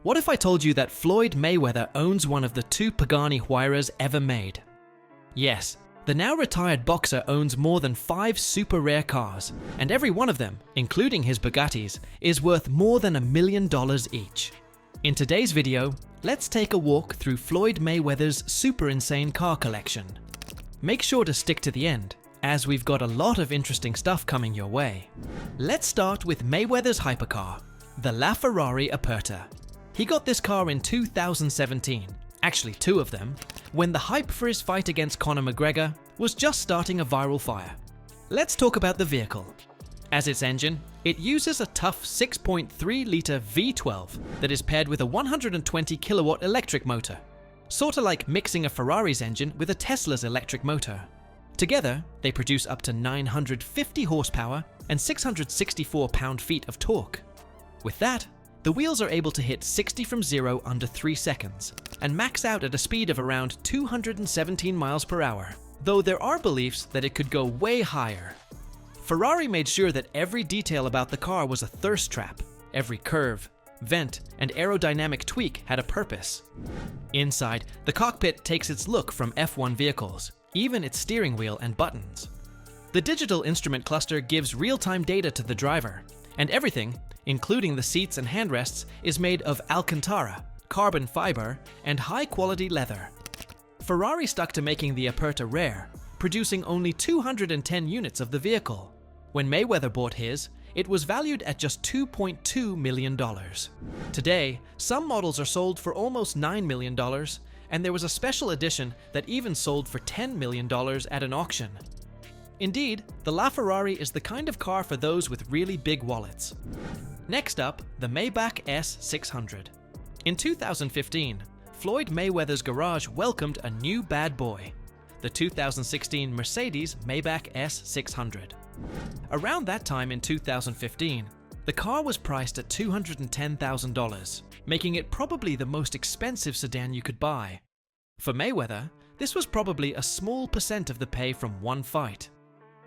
What if I told you that Floyd Mayweather owns one of the 2 Pagani Huayras ever made? Yes, the now retired boxer owns more than 5 super rare cars, and every one of them, including his Bugattis, is worth more than $1 million each. In today's video, let's take a walk through Floyd Mayweather's super insane car collection. Make sure to stick to the end, as we've got a lot of interesting stuff coming your way. Let's start with Mayweather's hypercar, the LaFerrari Aperta. He got this car in 2017, actually 2 of them, when the hype for his fight against Conor McGregor was just starting a viral fire. Let's talk about the vehicle. As its engine, it uses a tough 6.3-litre V12 that is paired with a 120 kilowatt electric motor, sorta like mixing a Ferrari's engine with a Tesla's electric motor. Together, they produce up to 950 horsepower and 664 pound-feet of torque. With that, the wheels are able to hit 60 from 0 under 3 seconds and max out at a speed of around 217 miles per hour, though there are beliefs that it could go way higher. Ferrari made sure that every detail about the car was a thirst trap. Every curve, vent, and aerodynamic tweak had a purpose. Inside, the cockpit takes its look from F1 vehicles, even its steering wheel and buttons. The digital instrument cluster gives real-time data to the driver, and everything, including the seats and handrests, is made of Alcantara, carbon fiber, and high-quality leather. Ferrari stuck to making the Aperta rare, producing only 210 units of the vehicle. When Mayweather bought his, it was valued at just $2.2 million. Today, some models are sold for almost $9 million, and there was a special edition that even sold for $10 million at an auction. Indeed, the LaFerrari is the kind of car for those with really big wallets. Next up, the Maybach S600. In 2015, Floyd Mayweather's garage welcomed a new bad boy, the 2016 Mercedes-Maybach S600. Around that time in 2015, the car was priced at $210,000, making it probably the most expensive sedan you could buy. For Mayweather, this was probably a small percent of the pay from one fight.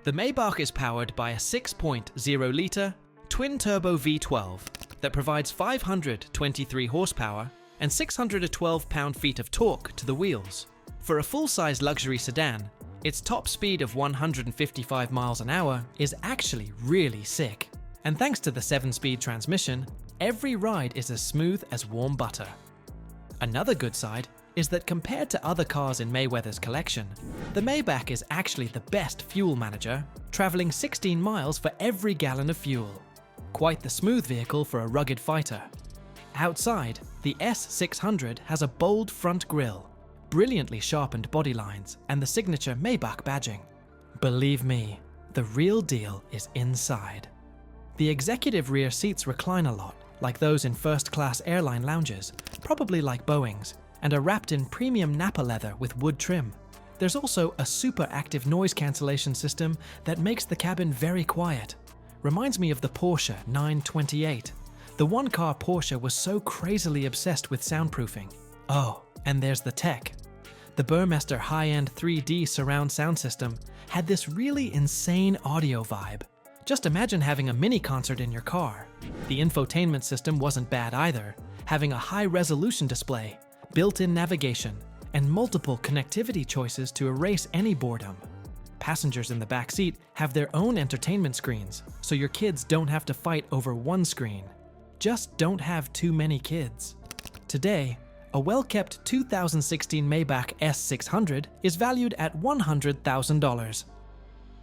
The Maybach is powered by a 6.0-litre twin-turbo V12 that provides 523 horsepower and 612 pound-feet of torque to the wheels. For a full-size luxury sedan, its top speed of 155 miles an hour is actually really sick. And thanks to the 7-speed transmission, every ride is as smooth as warm butter. Another good side is that compared to other cars in Mayweather's collection, the Maybach is actually the best fuel manager, traveling 16 miles for every gallon of fuel. Quite the smooth vehicle for a rugged fighter. Outside, the S600 has a bold front grille, brilliantly sharpened body lines, and the signature Maybach badging. Believe me, the real deal is inside. The executive rear seats recline a lot, like those in first-class airline lounges, probably like Boeing's, and are wrapped in premium Napa leather with wood trim. There's also a super active noise cancellation system that makes the cabin very quiet. Reminds me of the Porsche 928. The one-car Porsche was so crazily obsessed with soundproofing. Oh, and there's the tech. The Burmester high-end 3D surround sound system had this really insane audio vibe. Just imagine having a mini concert in your car. The infotainment system wasn't bad either, having a high-resolution display, built-in navigation, and multiple connectivity choices to erase any boredom. Passengers in the back seat have their own entertainment screens, so your kids don't have to fight over one screen. Just don't have too many kids. Today, a well-kept 2016 Maybach S600 is valued at $100,000.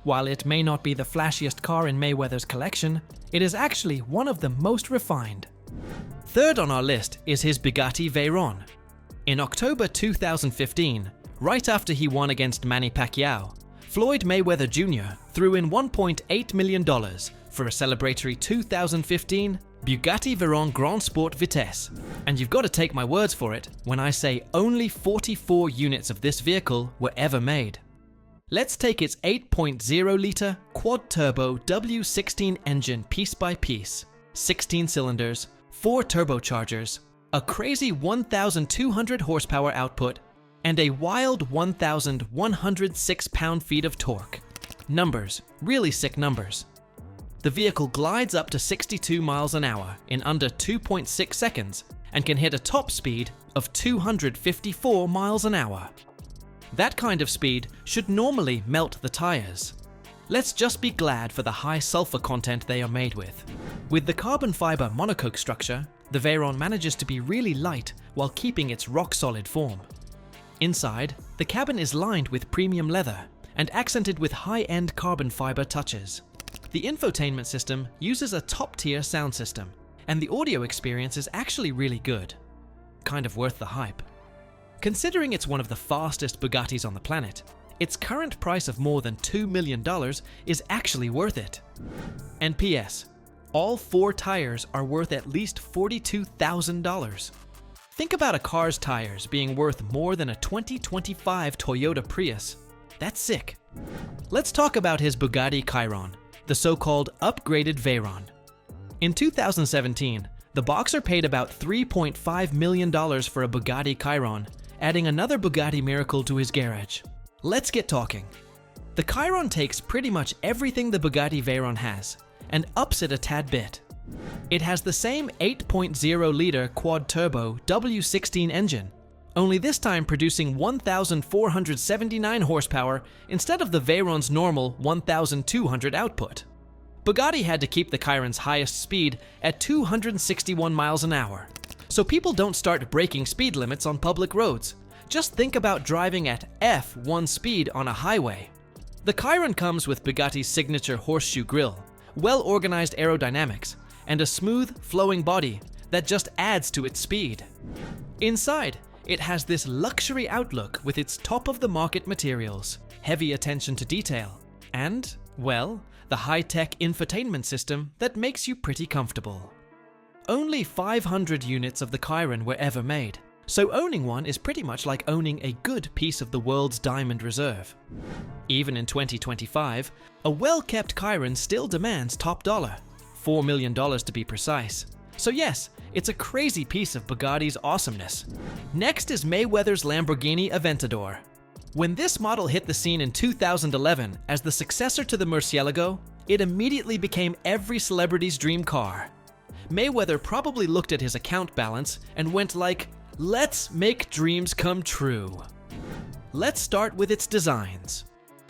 While it may not be the flashiest car in Mayweather's collection, it is actually one of the most refined. Third on our list is his Bugatti Veyron. In October 2015, right after he won against Manny Pacquiao, Floyd Mayweather Jr. threw in $1.8 million for a celebratory 2015 Bugatti Veyron Grand Sport Vitesse. And you've got to take my words for it when I say only 44 units of this vehicle were ever made. Let's take its 8.0-litre quad-turbo W16 engine piece by piece, 16 cylinders, 4 turbochargers, a crazy 1,200 horsepower output, and a wild 1,106 pound-feet of torque. Numbers, really sick numbers. The vehicle glides up to 62 miles an hour in under 2.6 seconds and can hit a top speed of 254 miles an hour. That kind of speed should normally melt the tires. Let's just be glad for the high sulfur content they are made with. With the carbon fiber monocoque structure, the Veyron manages to be really light while keeping its rock-solid form. Inside, the cabin is lined with premium leather and accented with high-end carbon fiber touches. The infotainment system uses a top-tier sound system, and the audio experience is actually really good. Kind of worth the hype. Considering it's one of the fastest Bugattis on the planet, its current price of more than $2 million is actually worth it. And PS, all 4 tires are worth at least $42,000. Think about a car's tires being worth more than a 2025 Toyota Prius. That's sick. Let's talk about his Bugatti Chiron, the so-called upgraded Veyron. In 2017, the boxer paid about $3.5 million for a Bugatti Chiron, adding another Bugatti miracle to his garage. Let's get talking. The Chiron takes pretty much everything the Bugatti Veyron has, and ups it a tad bit. It has the same 8.0-liter quad-turbo W16 engine, only this time producing 1,479 horsepower instead of the Veyron's normal 1,200 output. Bugatti had to keep the Chiron's highest speed at 261 miles an hour, so people don't start breaking speed limits on public roads. Just think about driving at F1 speed on a highway. The Chiron comes with Bugatti's signature horseshoe grille, well-organized aerodynamics, and a smooth, flowing body that just adds to its speed. Inside, it has this luxury outlook with its top-of-the-market materials, heavy attention to detail, and, well, the high-tech infotainment system that makes you pretty comfortable. Only 500 units of the Chiron were ever made, so owning one is pretty much like owning a good piece of the world's diamond reserve. Even in 2025, a well-kept Chiron still demands top dollar, $4 million to be precise. So yes, it's a crazy piece of Bugatti's awesomeness. Next is Mayweather's Lamborghini Aventador. When this model hit the scene in 2011 as the successor to the Murcielago, it immediately became every celebrity's dream car. Mayweather probably looked at his account balance and went like, let's make dreams come true. Let's start with its designs.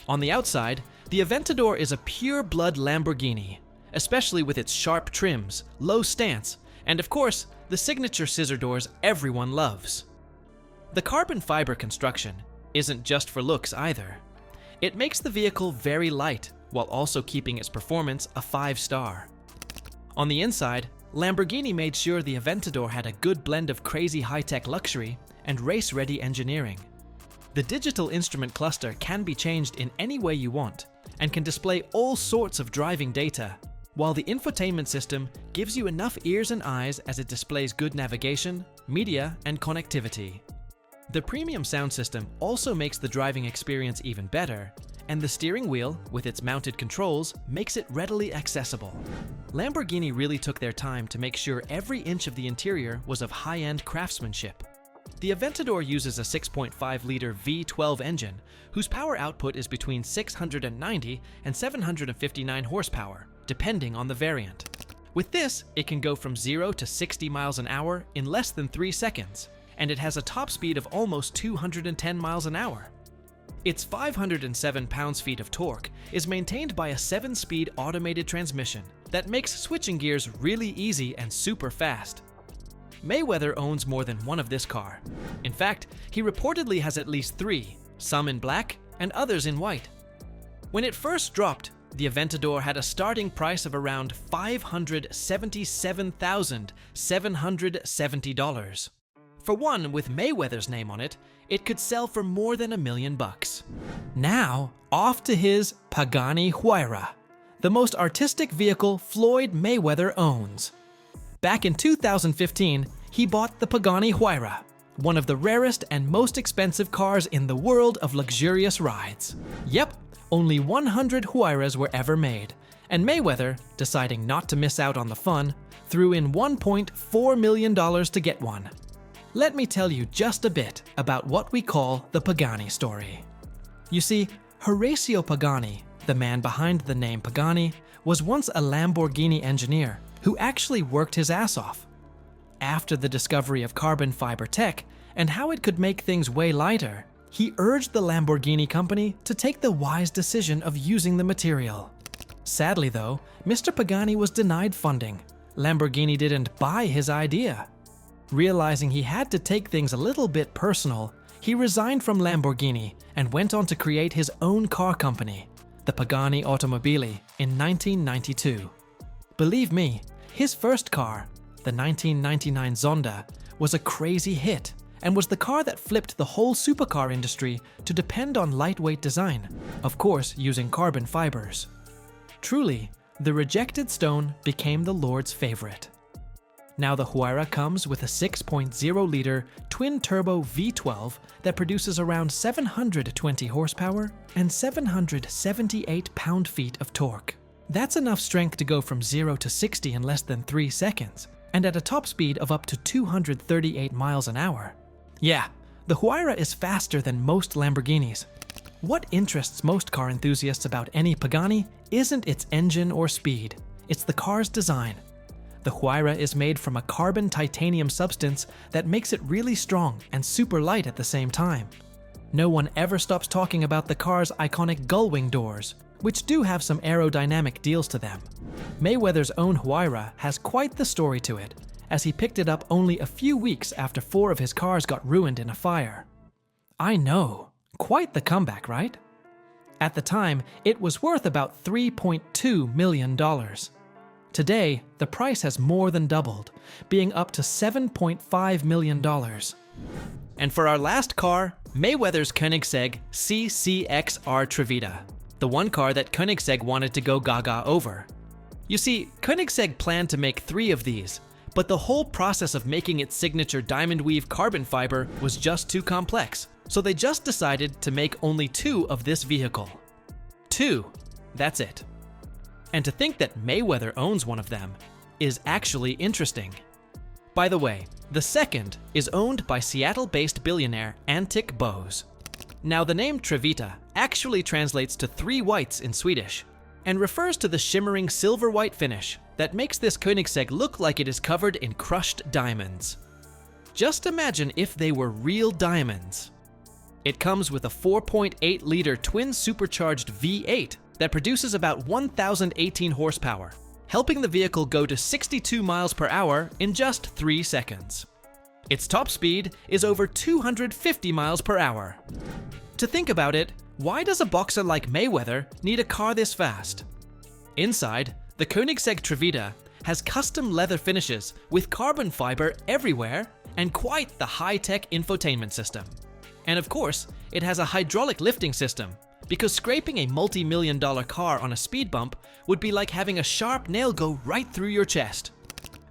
On the outside, the Aventador is a pure-blood Lamborghini, especially with its sharp trims, low stance, and of course, the signature scissor doors everyone loves. The carbon fiber construction isn't just for looks either. It makes the vehicle very light, while also keeping its performance a 5-star. On the inside, Lamborghini made sure the Aventador had a good blend of crazy high-tech luxury and race-ready engineering. The digital instrument cluster can be changed in any way you want, and can display all sorts of driving data, while the infotainment system gives you enough ears and eyes as it displays good navigation, media, and connectivity. The premium sound system also makes the driving experience even better, and the steering wheel, with its mounted controls, makes it readily accessible. Lamborghini really took their time to make sure every inch of the interior was of high-end craftsmanship. The Aventador uses a 6.5-liter V12 engine, whose power output is between 690 and 759 horsepower, depending on the variant. With this, it can go from 0 to 60 miles an hour in less than 3 seconds, and it has a top speed of almost 210 miles an hour. Its 507 pounds-feet of torque is maintained by a 7-speed automated transmission that makes switching gears really easy and super fast. Mayweather owns more than one of this car. In fact, he reportedly has at least 3, some in black and others in white. When it first dropped, the Aventador had a starting price of around $577,770. For one with Mayweather's name on it, it could sell for more than $1 million. Now, off to his Pagani Huayra, the most artistic vehicle Floyd Mayweather owns. Back in 2015, he bought the Pagani Huayra, one of the rarest and most expensive cars in the world of luxurious rides. Yep, only 100 Huayras were ever made, and Mayweather, deciding not to miss out on the fun, threw in $1.4 million to get one. Let me tell you just a bit about what we call the Pagani story. You see, Horacio Pagani, the man behind the name Pagani, was once a Lamborghini engineer who actually worked his ass off. after the discovery of carbon fiber tech and how it could make things way lighter, he urged the Lamborghini company to take the wise decision of using the material. Sadly though, Mr. Pagani was denied funding. Lamborghini didn't buy his idea. Realizing he had to take things a little bit personal, he resigned from Lamborghini and went on to create his own car company, the Pagani Automobili, in 1992. Believe me, his first car, the 1999 Zonda, was a crazy hit and was the car that flipped the whole supercar industry to depend on lightweight design, of course using carbon fibers. Truly, the rejected stone became the Lord's favorite. Now the Huayra comes with a 6.0-liter twin-turbo V12 that produces around 720 horsepower and 778 pound-feet of torque. That's enough strength to go from 0 to 60 in less than 3 seconds, and at a top speed of up to 238 miles an hour. Yeah, the Huayra is faster than most Lamborghinis. What interests most car enthusiasts about any Pagani isn't its engine or speed, it's the car's design. The Huayra is made from a carbon titanium substance that makes it really strong and super light at the same time. No one ever stops talking about the car's iconic gullwing doors, which do have some aerodynamic deals to them. Mayweather's own Huayra has quite the story to it, as he picked it up only a few weeks after 4 of his cars got ruined in a fire. I know, quite the comeback, right? At the time, it was worth about $3.2 million. Today, the price has more than doubled, being up to $7.5 million. And for our last car, Mayweather's Koenigsegg CCXR Trevita, the one car that Koenigsegg wanted to go gaga over. You see, Koenigsegg planned to make 3 of these, but the whole process of making its signature diamond weave carbon fiber was just too complex, so they just decided to make only 2 of this vehicle. 2, that's it. And to think that Mayweather owns one of them is actually interesting. By the way, the second is owned by Seattle-based billionaire Antic Bose. Now the name Trevita actually translates to 3 whites in Swedish and refers to the shimmering silver-white finish that makes this Koenigsegg look like it is covered in crushed diamonds. Just imagine if they were real diamonds. It comes with a 4.8-liter twin supercharged V8 that produces about 1,018 horsepower, helping the vehicle go to 62 miles per hour in just 3 seconds. Its top speed is over 250 miles per hour. To think about it, why does a boxer like Mayweather need a car this fast? Inside, the Koenigsegg Trevita has custom leather finishes with carbon fiber everywhere and quite the high-tech infotainment system. And of course, it has a hydraulic lifting system, because scraping a multi-million-dollar car on a speed bump would be like having a sharp nail go right through your chest.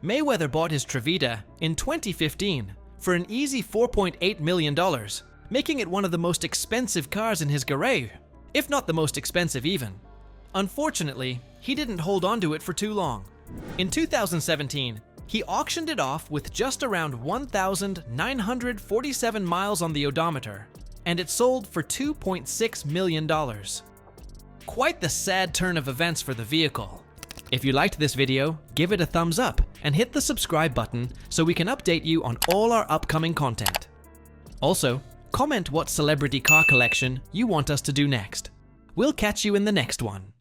Mayweather bought his Trevita in 2015 for an easy $4.8 million, making it one of the most expensive cars in his garage, if not the most expensive even. Unfortunately, he didn't hold on to it for too long. In 2017, he auctioned it off with just around 1,947 miles on the odometer, and it sold for $2.6 million. Quite the sad turn of events for the vehicle. If you liked this video, give it a thumbs up and hit the subscribe button so we can update you on all our upcoming content. Also, comment what celebrity car collection you want us to do next. We'll catch you in the next one.